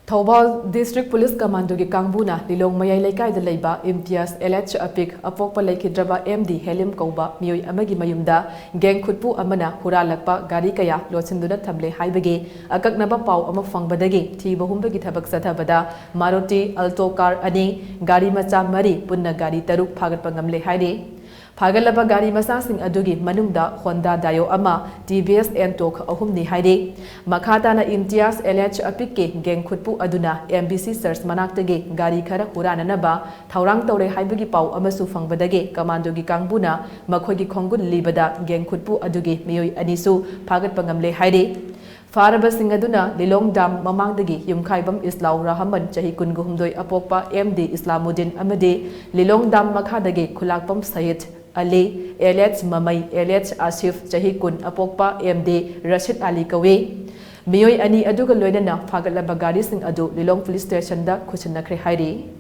Thobal District Police Commando ki Kangbuna Lilong Mayay Laikai de Leiba Imtiaz LH Apik Apokpa Laikidraba MD Helim Kauba Miyoi Amagi Mayumda Gang Khutpu Amana Huranlakpa Gari Kaya Losinduna Table Haibagi Akaknaba Pau Amafangbadagi Tiba Humbagi Tabak Satabada Maruti Alto Car Ani Gari Macha Mari Punna Gari Taruk Phagatkhre Haide Phagatkhre Gari Macha Sing Adugi Manungda Honda Dayo Ama TBS Entok Ahumni Haide Makhatana Imtiaz LH Apik Gang Khutpu Aduna MBC Search Manaktage Gari Khara Hurananaba Taurang Tore Haibagi Pau Amasu Fangbadage Commando gi Kangbuna Makhogi Khongun Libada Gang Khutpu Adugi Miyoi Anisu Phagatkhre Haide Faraba Singaduna Lilong Dam Mamangdagi Yumkhaibam Islau Rahaman Chahi Kunguhumdoi Apokpa MD Islamuddin Amade Lilong Dam Makhadagi Khulakpam Sayed Ali LH Mamai LH Asif Chahi Kun Apokpa MD Rashid Ali Kawe Miyoi Ani Aduga Loinana Phagatkhre Gari Sing Adu Lilong Police Station da Khutpunakhre Haide